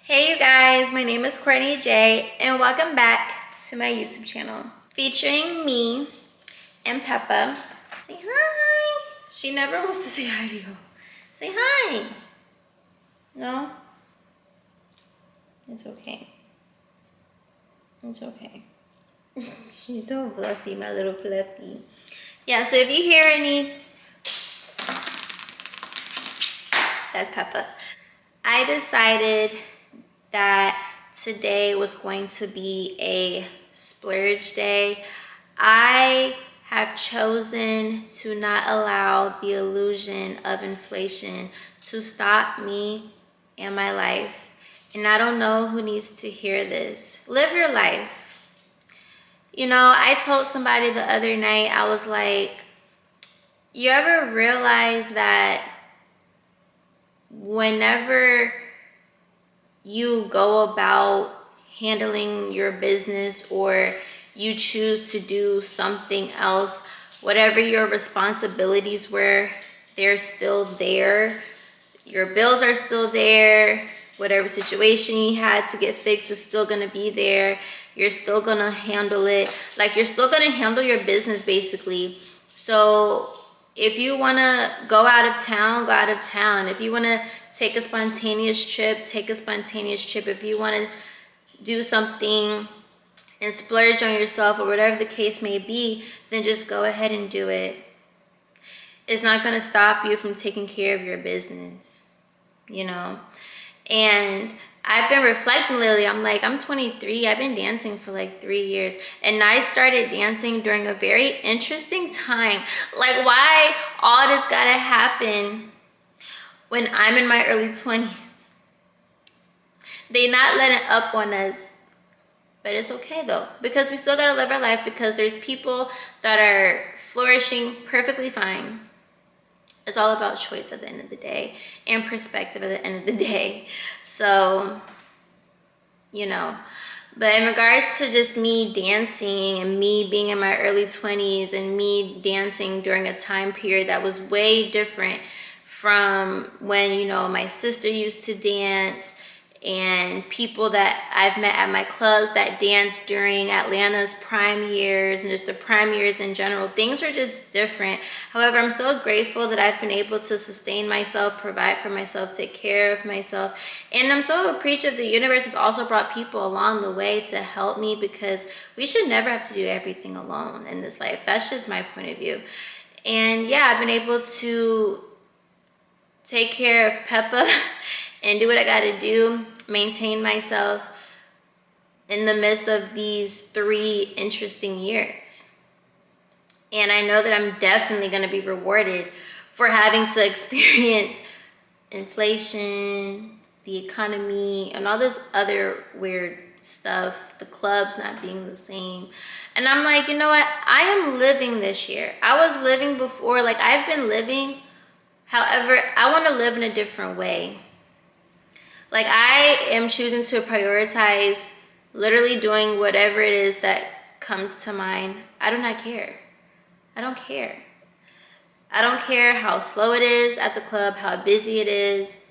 Hey you guys, my name is Courtney Jay and welcome back to my YouTube channel featuring me and Peppa. Say hi. She never wants to say hi to you. Say hi. No? It's okay. It's okay. She's so fluffy, my little fluffy. Yeah, so if you hear any, that's Peppa. I decided that today was going to be a splurge day. I have chosen to not allow the illusion of inflation to stop me and my life. And I don't know who needs to hear this. Live your life. You know, I told somebody the other night, I was like, you ever realize that whenever you go about handling your business or you choose to do something else, whatever your responsibilities were, they're still there. Your bills are still there. Whatever situation you had to get fixed is still gonna be there. You're still gonna handle it. Like, you're still gonna handle your business basically. So if you wanna go out of town, go out of town. If you wanna take a spontaneous trip, take a spontaneous trip. If you wanna do something and splurge on yourself or whatever the case may be, then just go ahead and do it. It's not gonna stop you from taking care of your business, you know? And I've been reflecting lately. I'm like, I'm 23. I've been dancing for like 3 years. And I started dancing during a very interesting time. Like, why all this gotta happen when I'm in my early 20s? They not letting up on us. But it's okay though, because we still gotta live our life, because there's people that are flourishing perfectly fine. It's all about choice at the end of the day and perspective at the end of the day. So, you know, but in regards to just me dancing and me being in my early 20s and me dancing during a time period that was way different from when, you know, my sister used to dance and people that I've met at my clubs that danced during Atlanta's prime years and just the prime years in general, things are just different. However, I'm so grateful that I've been able to sustain myself, provide for myself, take care of myself. And I'm so appreciative the universe has also brought people along the way to help me, because we should never have to do everything alone in this life. That's just my point of view. And yeah, I've been able to take care of Peppa and do what I gotta do, maintain myself in the midst of these 3 interesting years. And I know that I'm definitely gonna be rewarded for having to experience inflation, the economy, and all this other weird stuff, the clubs not being the same. And I'm like, you know what? I am living this year. I was living before, like I've been living. However, I wanna live in a different way. Like, I am choosing to prioritize literally doing whatever it is that comes to mind. I do not care. I don't care. I don't care how slow it is at the club, how busy it is.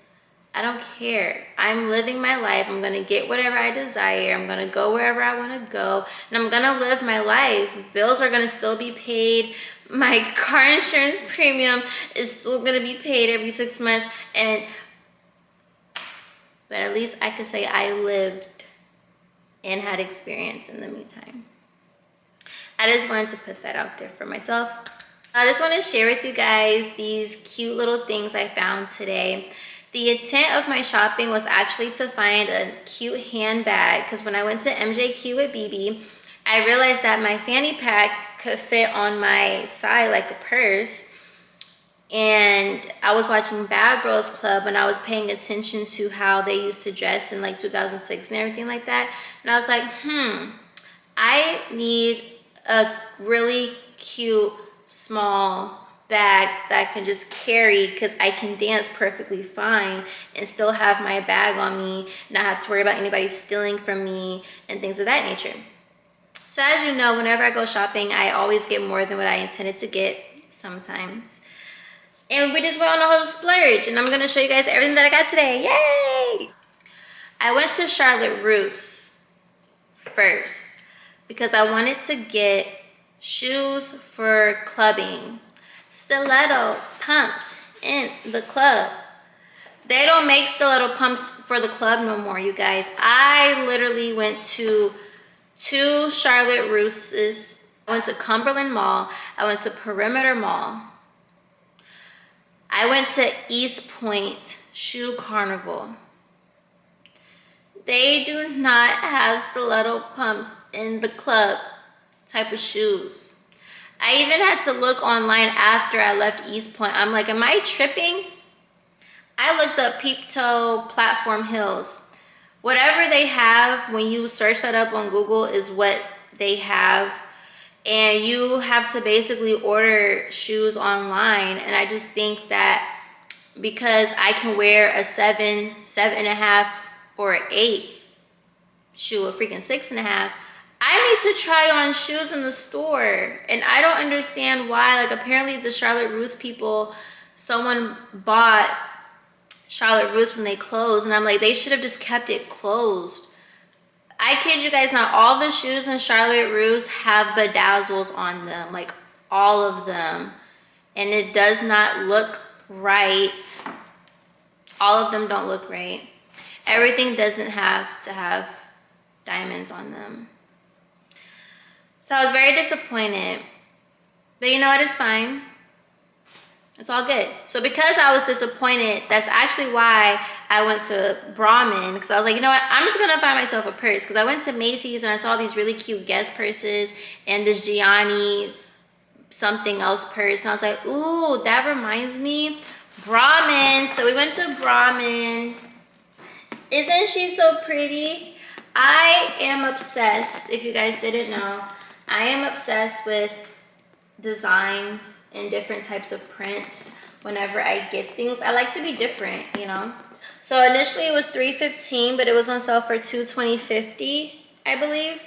I don't care. I'm living my life. I'm gonna get whatever I desire. I'm gonna go wherever I wanna go. And I'm gonna live my life. Bills are gonna still be paid. My car insurance premium is still gonna be paid every 6 months. But at least I could say I lived and had experience in the meantime. I just wanted to put that out there for myself. I just want to share with you guys these cute little things I found today. The intent of my shopping was actually to find a cute handbag, because when I went to MJQ with BB, I realized that my fanny pack could fit on my side like a purse. And I was watching Bad Girls Club and I was paying attention to how they used to dress in like 2006 and everything like that. And I was like, I need a really cute small bag that I can just carry, because I can dance perfectly fine and still have my bag on me, not have to worry about anybody stealing from me and things of that nature. So as you know, whenever I go shopping, I always get more than what I intended to get sometimes. And we just went on a whole splurge, and I'm gonna show you guys everything that I got today. Yay! I went to Charlotte Russe first because I wanted to get shoes for clubbing. Stiletto pumps in the club. They don't make stiletto pumps for the club no more, you guys. I literally went to 2 Charlotte Russes. I went to Cumberland Mall. I went to Perimeter Mall. I went to East Point Shoe Carnival. They do not have stiletto pumps in the club type of shoes. I even had to look online after I left East Point. I'm like, am I tripping? I looked up peep toe platform heels. Whatever they have, when you search that up on Google, is what they have. And you have to basically order shoes online. And I just think that because I can wear a 7, 7.5, or an 8 shoe, a freaking 6.5, I need to try on shoes in the store. And I don't understand why. Like, apparently the Charlotte Russe people, someone bought Charlotte Russe when they closed, and I'm like, they should have just kept it closed. I kid you guys not, all the shoes in Charlotte Russe have bedazzles on them, like all of them, and it does not look right. All of them don't look right. Everything doesn't have to have diamonds on them. So I was very disappointed, but you know what, it's fine. It's all good. So because I was disappointed, that's actually why I went to Brahmin, because I was like, you know what, I'm just gonna find myself a purse, because I went to Macy's and I saw these really cute Guess purses and this Gianni something else purse, and I was like, ooh, that reminds me, Brahmin. So we went to Brahmin. Isn't she so pretty? I am obsessed, if you guys didn't know, I am obsessed with designs and different types of prints. Whenever I get things, I like to be different, you know. So initially it was $315, but it was on sale for $220.50, I believe.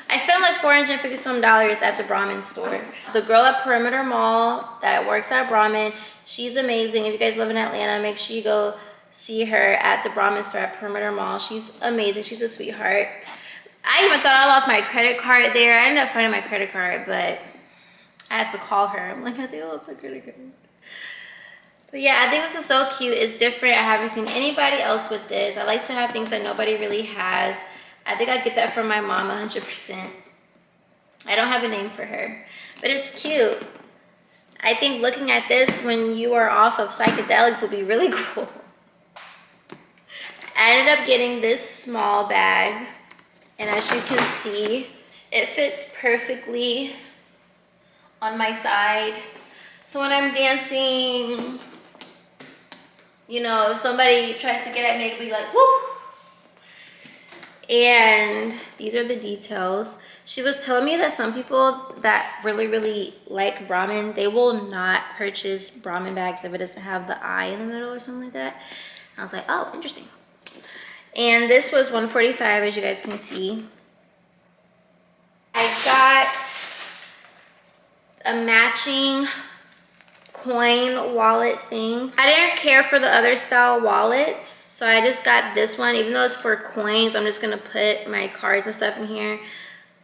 I spent like $450 some at the Brahmin store. The girl at Perimeter Mall that works at Brahmin, she's amazing. If you guys live in Atlanta, make sure you go see her at the Brahmin store at Perimeter Mall. She's amazing. She's a sweetheart. I even thought I lost my credit card there. I ended up finding my credit card, but I had to call her. I'm like, I think I lost my credit card. But yeah, I think this is so cute. It's different. I haven't seen anybody else with this. I like to have things that nobody really has. I think I get that from my mom 100%. I don't have a name for her, but it's cute. I think looking at this when you are off of psychedelics will be really cool. I ended up getting this small bag, and as you can see, it fits perfectly on my side. So when I'm dancing, you know, if somebody tries to get at me, I can be like, woo! And these are the details. She was telling me that some people that really like Brahmin, they will not purchase Brahmin bags if it doesn't have the eye in the middle or something like that. I was like, oh, interesting. And this was $145, as you guys can see. I got a matching coin wallet thing. I didn't care for the other style wallets, so I just got this one. Even though it's for coins, I'm just gonna put my cards and stuff in here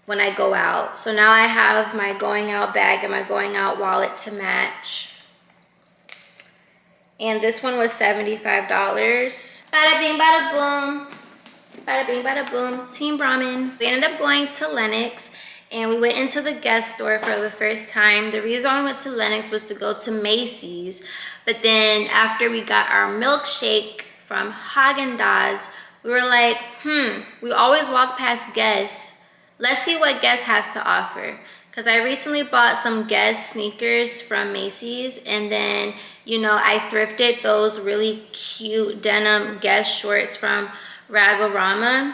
when I go out. So now I have my going out bag and my going out wallet to match. And this one was $75. Bada bing, bada boom. Bada bing, bada boom. Team Brahmin. We ended up going to Lenox, and we went into the Guess store for the first time. The reason why we went to Lenox was to go to Macy's. But then after we got our milkshake from Haagen-Dazs, we were like, we always walk past Guess. Let's see what Guess has to offer. Because I recently bought some Guess sneakers from Macy's, and then, you know, I thrifted those really cute denim Guess shorts from Ragorama.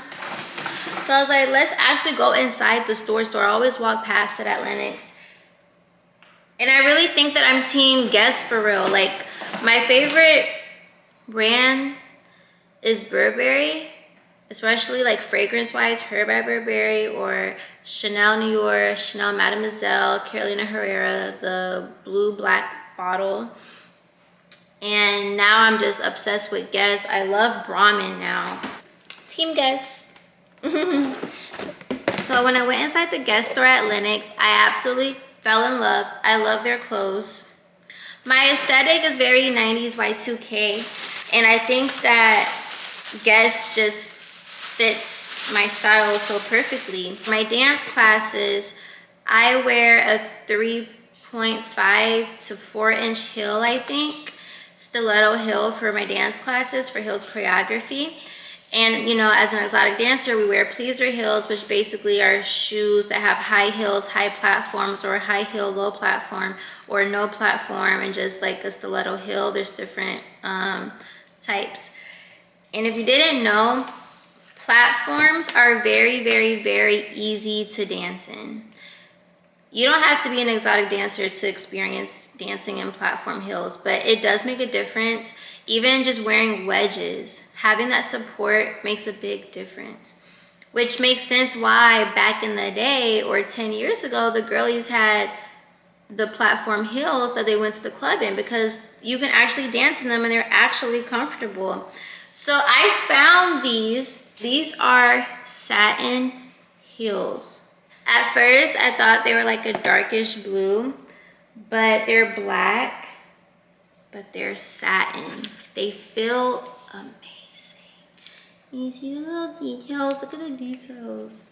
So I was like, let's actually go inside the store. I always walk past it at Lenox. And I really think that I'm team Guess for real. Like, my favorite brand is Burberry. Especially like fragrance wise, Her by Burberry or Chanel New York, Chanel Mademoiselle, Carolina Herrera, the blue black bottle. And now I'm just obsessed with Guess. I love Brahmin now. Team Guess. So when I went inside the Guess store at Lenox, I absolutely fell in love. I love their clothes. My aesthetic is very 90s Y2K, and I think that Guess just fits my style so perfectly. My dance classes, I wear a 3.5 to 4 inch heel, I think. Stiletto heel for my dance classes for heels choreography. And you know, as an exotic dancer, we wear pleaser heels, which basically are shoes that have high heels, high platforms, or high heel, low platform, or no platform, and just like a stiletto heel. There's different types. And if you didn't know, platforms are very, very, very easy to dance in. You don't have to be an exotic dancer to experience dancing in platform heels, but it does make a difference. Even just wearing wedges, having that support makes a big difference. Which makes sense why back in the day, or 10 years ago, the girlies had the platform heels that they went to the club in, because you can actually dance in them and they're actually comfortable. So I found these. These are satin heels. At first, I thought they were like a darkish blue, but they're black. But they're satin. They feel amazing. You see the little details? Look at the details.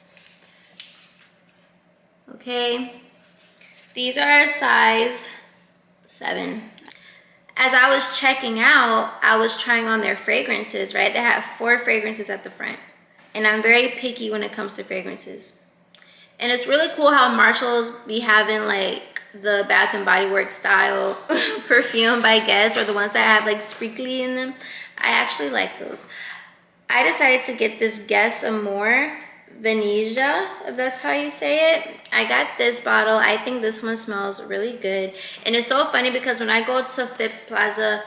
Okay. These are a size 7. As I was checking out, I was trying on their fragrances, right? They have 4 fragrances at the front. And I'm very picky when it comes to fragrances. And it's really cool how Marshalls be having like the Bath and Body Works style perfume by Guess, or the ones that have like sprinkly in them. I actually like those. I decided to get this Guess Amore Venezia, if that's how you say it. I got this bottle. I think this one smells really good. And it's so funny because when I go to Phipps Plaza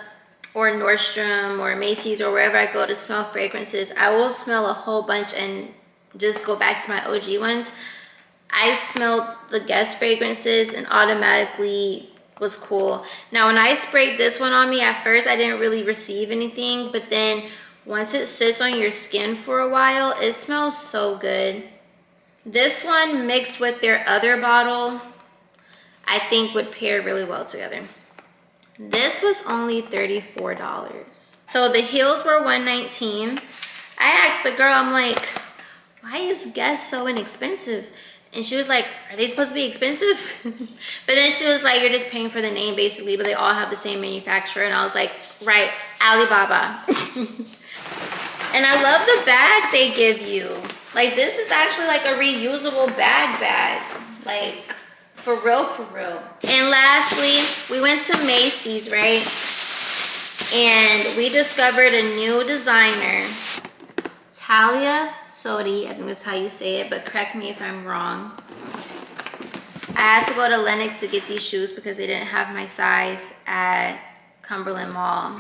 or Nordstrom or Macy's or wherever I go to smell fragrances, I will smell a whole bunch and just go back to my OG ones. I smelled the Guess fragrances and automatically was cool. Now when I sprayed this one on me, at first I didn't really receive anything, but then once it sits on your skin for a while, it smells so good. This one mixed with their other bottle, I think would pair really well together. This was only $34. So the heels were $119. I asked the girl, I'm like, why is Guess so inexpensive? And she was like, are they supposed to be expensive? But then she was like, you're just paying for the name basically, but they all have the same manufacturer. And I was like, right, Alibaba. And I love the bag they give you. Like, this is actually like a reusable bag. Like, for real, for real. And lastly, we went to Macy's, right? And we discovered a new designer. Talia Sodi, I think that's how you say it, but correct me if I'm wrong. I had to go to Lenox to get these shoes because they didn't have my size at Cumberland Mall.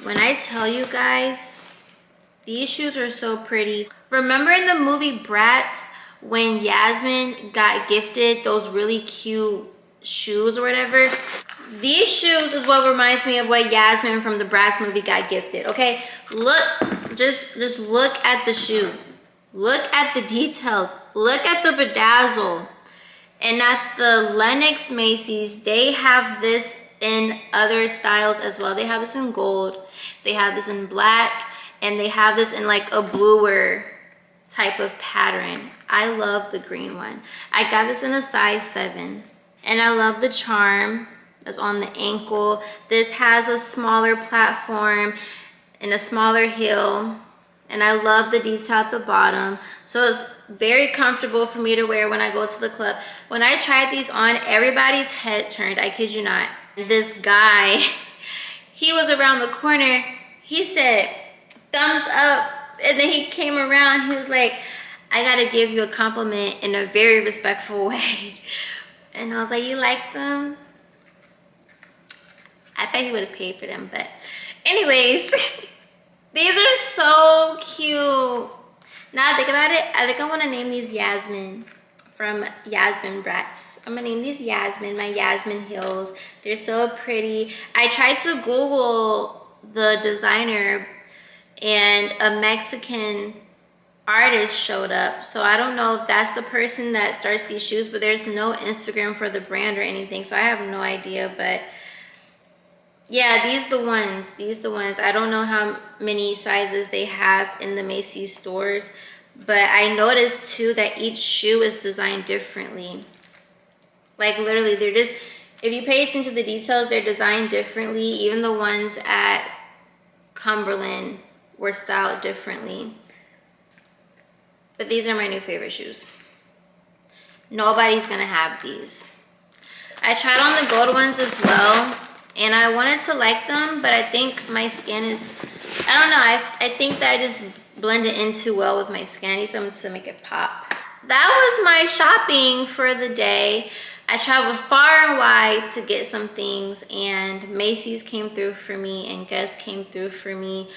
When I tell you guys, these shoes are so pretty. Remember in the movie Bratz when Yasmin got gifted those really cute shoes or whatever? These shoes is what reminds me of what Yasmin from the Bratz movie got gifted, okay? Look, just look at the shoe. Look at the details. Look at the bedazzle. And at the Lenox Macy's, they have this in other styles as well. They have this in gold. They have this in black. And they have this in like a bluer type of pattern. I love the green one. I got this in a size 7. And I love the charm that's on the ankle. This has a smaller platform and a smaller heel. And I love the detail at the bottom. So it's very comfortable for me to wear when I go to the club. When I tried these on, everybody's head turned, I kid you not. This guy, he was around the corner. He said, thumbs up. And then he came around, he was like, I gotta give you a compliment in a very respectful way. And I was like, you like them? I bet he would have paid for them, but anyways, these are so cute. Now I think about it, I think I want to name these Yasmin from Yasmin Bratz. I'm gonna name these Yasmin, my Yasmin heels. They're so pretty. I tried to Google the designer and a Mexican artist showed up. So I don't know if that's the person that starts these shoes, but there's no Instagram for the brand or anything, so I have no idea. But yeah, these the ones. I don't know how many sizes they have in the Macy's stores, but I noticed too that each shoe is designed differently. Like literally, they're just, if you pay attention to the details, they're designed differently. Even the ones at Cumberland were styled differently. But these are my new favorite shoes. Nobody's gonna have these. I tried on the gold ones as well, and I wanted to like them, but I think my skin is, I don't know, I think that I just blended in too well with my skin. I need something to make it pop. That was my shopping for the day. I traveled far and wide to get some things, and Macy's came through for me, and Guess came through for me.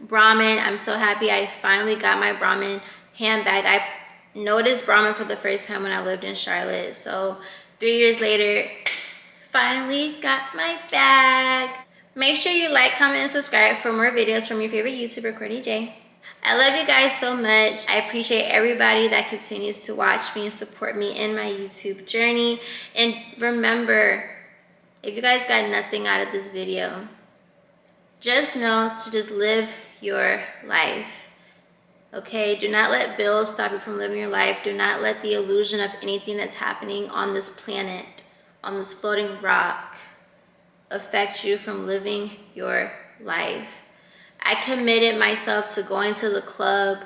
Brahmin, I'm so happy I finally got my Brahmin handbag. I noticed Brahmin for the first time when I lived in Charlotte. So 3 years later, finally got my bag. Make sure you like, comment, and subscribe for more videos from your favorite YouTuber, Courtney Jay. I love you guys so much. I appreciate everybody that continues to watch me and support me in my YouTube journey. And remember, if you guys got nothing out of this video, just know to just live your life. Okay, do not let bills stop you from living your life. Do not let the illusion of anything that's happening on this planet, on this floating rock, affect you from living your life. I committed myself to going to the club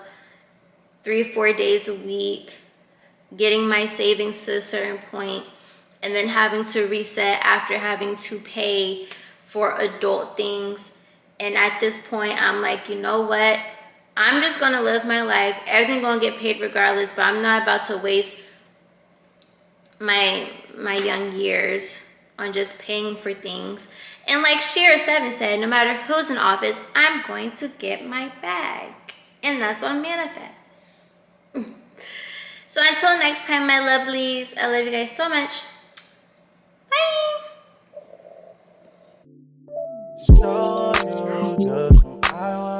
3-4 days a week, getting my savings to a certain point, and then having to reset after having to pay for adult things. And at this point, I'm like, you know what? I'm just gonna live my life. Everything gonna get paid regardless, but I'm not about to waste my young years on just paying for things. And like Shira7 said, no matter who's in office, I'm going to get my bag. And that's on manifest. So until next time, my lovelies, I love you guys so much. Bye.